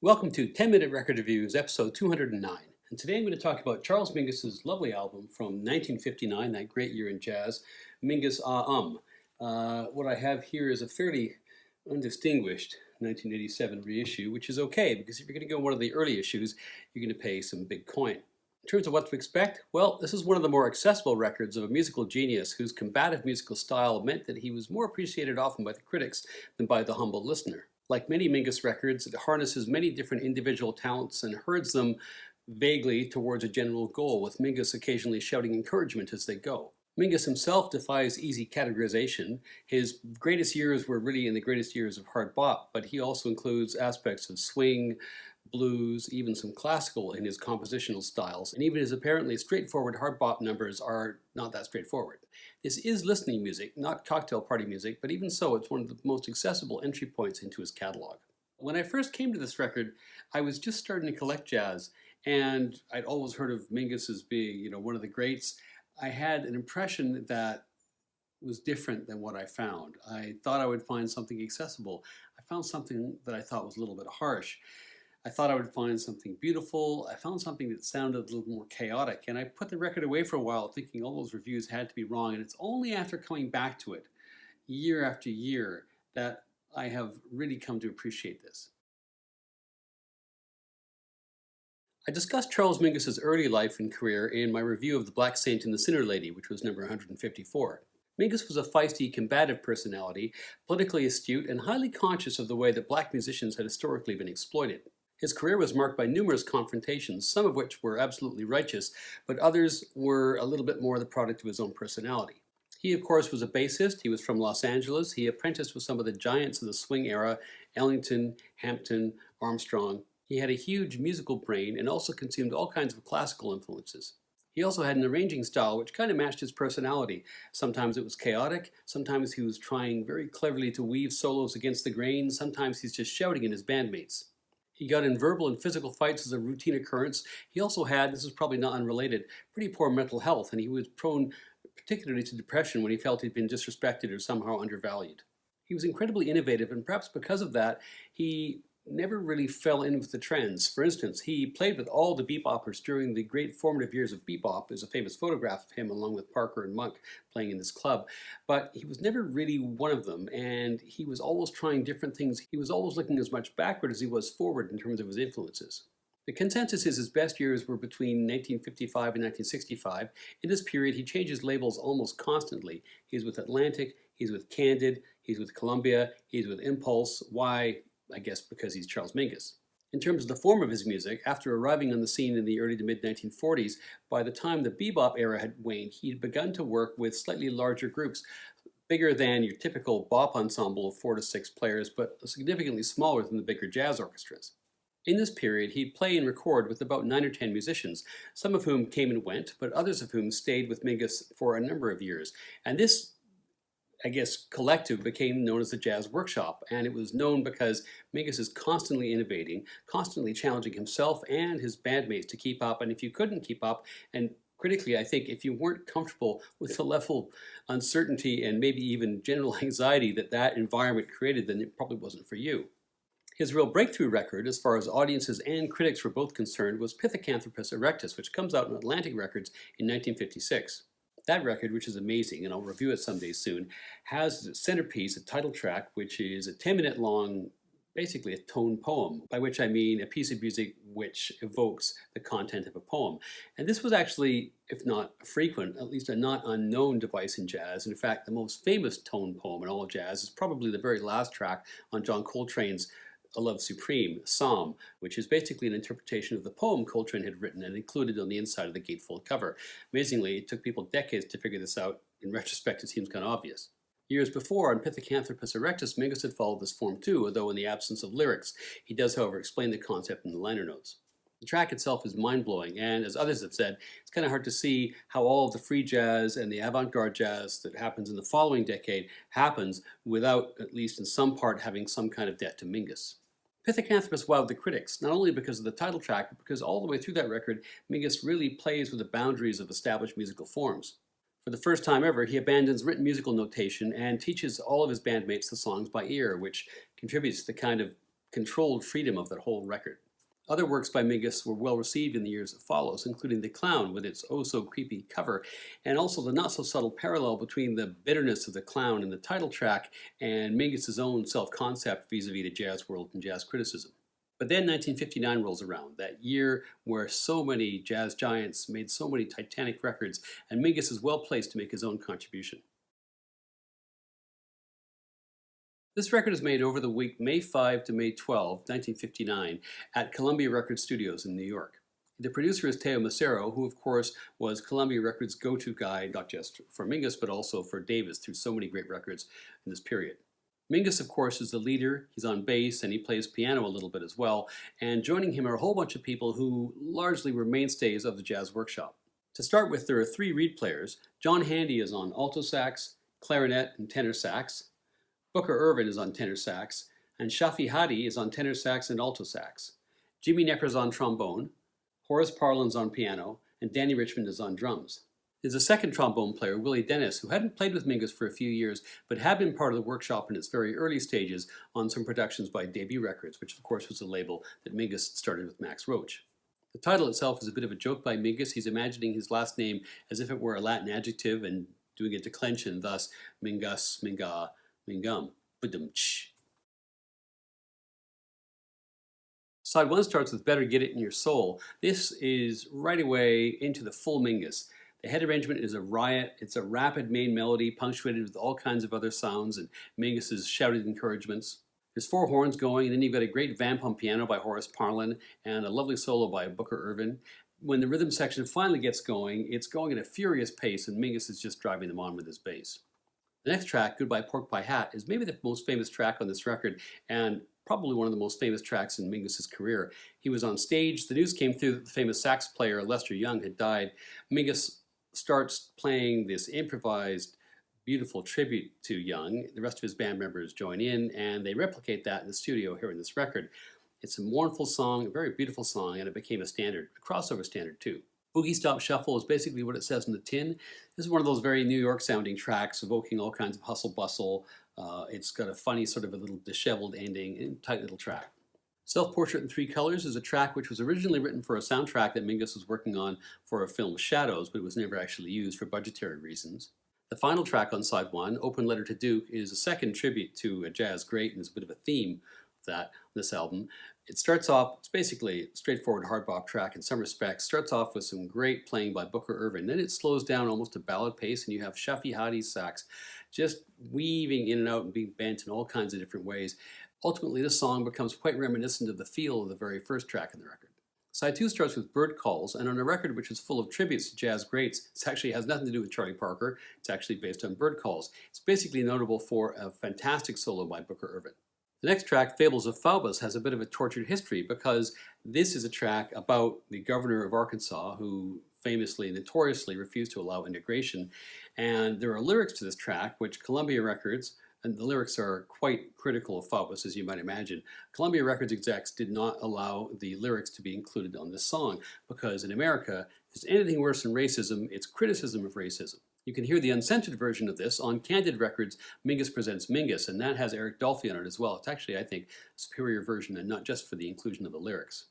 Welcome to 10-Minute Record Reviews, episode 209. And today I'm going to talk about Charles Mingus's lovely album from 1959, that great year in jazz, Mingus What I have here is a fairly undistinguished 1987 reissue, which is okay, because if you're going to go one of the early issues, you're going to pay some big coin. In terms of what to expect, well, this is one of the more accessible records of a musical genius whose combative musical style meant that he was more appreciated often by the critics than by the humble listener. Like many Mingus records, it harnesses many different individual talents and herds them vaguely towards a general goal, with Mingus occasionally shouting encouragement as they go. Mingus himself defies easy categorization. His greatest years were really in the greatest years of hard bop, but he also includes aspects of swing, blues, even some classical in his compositional styles, and even his apparently straightforward hard bop numbers are not that straightforward. This is listening music, not cocktail party music, but even so, it's one of the most accessible entry points into his catalog. When I first came to this record, I was just starting to collect jazz, and I'd always heard of Mingus as being, one of the greats. I had an impression that was different than what I found. I thought I would find something accessible. I found something that I thought was a little bit harsh. I thought I would find something beautiful. I found something that sounded a little more chaotic, and I put the record away for a while thinking all those reviews had to be wrong, and it's only after coming back to it year after year that I have really come to appreciate this. I discussed Charles Mingus's early life and career in my review of The Black Saint and the Sinner Lady, which was number 154. Mingus was a feisty, combative personality, politically astute, and highly conscious of the way that black musicians had historically been exploited. His career was marked by numerous confrontations, some of which were absolutely righteous, but others were a little bit more the product of his own personality. He, of course, was a bassist. He was from Los Angeles. He apprenticed with some of the giants of the swing era, Ellington, Hampton, Armstrong. He had a huge musical brain and also consumed all kinds of classical influences. He also had an arranging style which kind of matched his personality. Sometimes it was chaotic, sometimes he was trying very cleverly to weave solos against the grain, sometimes he's just shouting at his bandmates. He got in verbal and physical fights as a routine occurrence. He also had, this is probably not unrelated, pretty poor mental health, and he was prone particularly to depression when he felt he'd been disrespected or somehow undervalued. He was incredibly innovative, and perhaps because of that, he never really fell in with the trends. For instance, he played with all the beboppers during the great formative years of bebop. There's a famous photograph of him along with Parker and Monk playing in this club, but he was never really one of them, and he was always trying different things. He was always looking as much backward as he was forward in terms of his influences. The consensus is his best years were between 1955 and 1965. In this period, he changes labels almost constantly. He's with Atlantic, he's with Candid, he's with Columbia, he's with Impulse. Why? I guess because he's Charles Mingus. In terms of the form of his music, after arriving on the scene in the early to mid-1940s, by the time the bebop era had waned, he'd begun to work with slightly larger groups, bigger than your typical bop ensemble of 4 to 6 players, but significantly smaller than the bigger jazz orchestras. In this period, he'd play and record with about 9 or 10 musicians, some of whom came and went, but others of whom stayed with Mingus for a number of years. And this collective became known as the Jazz Workshop, and it was known because Mingus is constantly innovating, constantly challenging himself and his bandmates to keep up, and if you couldn't keep up, and critically, I think if you weren't comfortable with the level of uncertainty and maybe even general anxiety that environment created, then it probably wasn't for you. His real breakthrough record, as far as audiences and critics were both concerned, was Pithecanthropus erectus, which comes out on Atlantic Records in 1956. That record, which is amazing, and I'll review it someday soon, has as its centerpiece a title track, which is a 10-minute long, basically a tone poem, by which I mean a piece of music which evokes the content of a poem. And this was actually, if not frequent, at least a not unknown device in jazz. In fact, the most famous tone poem in all of jazz is probably the very last track on John Coltrane's A Love Supreme, Psalm, which is basically an interpretation of the poem Coltrane had written and included on the inside of the gatefold cover. Amazingly, it took people decades to figure this out. In retrospect, it seems kind of obvious. Years before, on Pithecanthropus erectus, Mingus had followed this form too, although in the absence of lyrics. He does, however, explain the concept in the liner notes. The track itself is mind-blowing, and as others have said, it's kind of hard to see how all of the free jazz and the avant-garde jazz that happens in the following decade happens without, at least in some part, having some kind of debt to Mingus. Pithecanthropus wowed the critics, not only because of the title track, but because all the way through that record, Mingus really plays with the boundaries of established musical forms. For the first time ever, he abandons written musical notation and teaches all of his bandmates the songs by ear, which contributes to the kind of controlled freedom of that whole record. Other works by Mingus were well received in the years that follows, including The Clown with its oh-so-creepy cover, and also the not-so-subtle parallel between the bitterness of The Clown in the title track and Mingus's own self-concept vis-a-vis the jazz world and jazz criticism. But then 1959 rolls around, that year where so many jazz giants made so many titanic records, and Mingus is well placed to make his own contribution. This record is made over the week May 5 to May 12, 1959, at Columbia Records Studios in New York. The producer is Teo Macero, who of course was Columbia Records' go-to guy, not just for Mingus, but also for Davis through so many great records in this period. Mingus, of course, is the leader. He's on bass and he plays piano a little bit as well. And joining him are a whole bunch of people who largely were mainstays of the Jazz Workshop. To start with, there are 3 reed players. John Handy is on alto sax, clarinet, and tenor sax. Booker Ervin is on tenor sax, and Shafi Hadi is on tenor sax and alto sax. Jimmy Necker's on trombone, Horace Parlin's on piano, and Danny Richmond is on drums. There's a second trombone player, Willie Dennis, who hadn't played with Mingus for a few years, but had been part of the workshop in its very early stages on some productions by Debut Records, which of course was the label that Mingus started with Max Roach. The title itself is a bit of a joke by Mingus. He's imagining his last name as if it were a Latin adjective and doing a declension, thus Mingus, Minga, Mingum, Budum-ch. Side 1 starts with Better Get It in Your Soul. This is right away into the full Mingus. The head arrangement is a riot. It's a rapid main melody punctuated with all kinds of other sounds and Mingus's shouted encouragements. There's 4 horns going, and then you've got a great vamp on piano by Horace Parlin and a lovely solo by Booker Ervin. When the rhythm section finally gets going, it's going at a furious pace, and Mingus is just driving them on with his bass. The next track, Goodbye Pork Pie Hat, is maybe the most famous track on this record, and probably one of the most famous tracks in Mingus's career. He was on stage. The news came through that the famous sax player Lester Young had died. Mingus starts playing this improvised, beautiful tribute to Young. The rest of his band members join in, and they replicate that in the studio here in this record. It's a mournful song, a very beautiful song, and it became a standard, a crossover standard too. Boogie Stop Shuffle is basically what it says in the tin. This is one of those very New York sounding tracks, evoking all kinds of hustle bustle. It's got a funny sort of a little disheveled ending and tight little track. Self-Portrait in 3 Colors is a track which was originally written for a soundtrack that Mingus was working on for a film Shadows, but it was never actually used for budgetary reasons. The final track on side 1, Open Letter to Duke, is a second tribute to a jazz great, and there's a bit of a theme of that on this album. It starts off, it's basically a straightforward hard bop track in some respects. Starts off with some great playing by Booker Ervin. Then it slows down almost to ballad pace, and you have Shafi Hadi's sax just weaving in and out and being bent in all kinds of different ways. Ultimately, this song becomes quite reminiscent of the feel of the very first track in the record. Side 2 starts with Bird Calls, and on a record which is full of tributes to jazz greats, it actually has nothing to do with Charlie Parker. It's actually based on Bird Calls. It's basically notable for a fantastic solo by Booker Ervin. The next track, Fables of Faubus, has a bit of a tortured history because this is a track about the governor of Arkansas who famously, notoriously refused to allow integration. And there are lyrics to this track which Columbia Records, and the lyrics are quite critical of Faubus, as you might imagine. Columbia Records execs did not allow the lyrics to be included on this song because in America, if there's anything worse than racism, it's criticism of racism. You can hear the uncensored version of this on Candid Records' Mingus Presents Mingus, and that has Eric Dolphy on it as well. It's actually, I think, a superior version, and not just for the inclusion of the lyrics.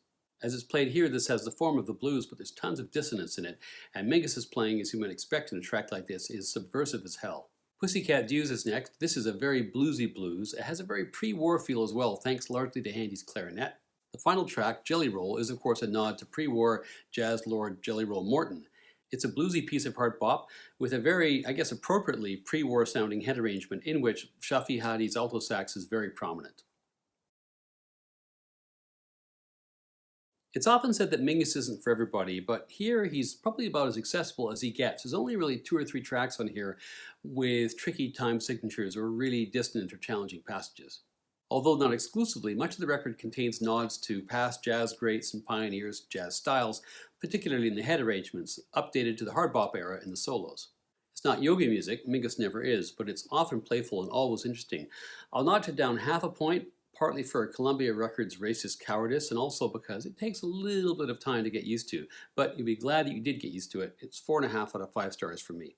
As it's played here, this has the form of the blues, but there's tons of dissonance in it, and Mingus's playing, as you might expect in a track like this, is subversive as hell. Pussycat Dues is next. This is a very bluesy blues. It has a very pre-war feel as well, thanks largely to Handy's clarinet. The final track, Jelly Roll, is of course a nod to pre-war jazz lord Jelly Roll Morton. It's a bluesy piece of hard bop with a very, I guess appropriately, pre-war sounding head arrangement in which Shafi Hadi's alto sax is very prominent. It's often said that Mingus isn't for everybody, but here he's probably about as accessible as he gets. There's only really 2 or 3 tracks on here with tricky time signatures or really dissonant or challenging passages. Although not exclusively, much of the record contains nods to past jazz greats and pioneers, jazz styles, particularly in the head arrangements, updated to the hard bop era in the solos. It's not yogi music, Mingus never is, but it's often playful and always interesting. I'll notch it down half a point, partly for Columbia Records' racist cowardice and also because it takes a little bit of time to get used to, but you'll be glad that you did get used to it. It's 4.5 out of 5 stars for me.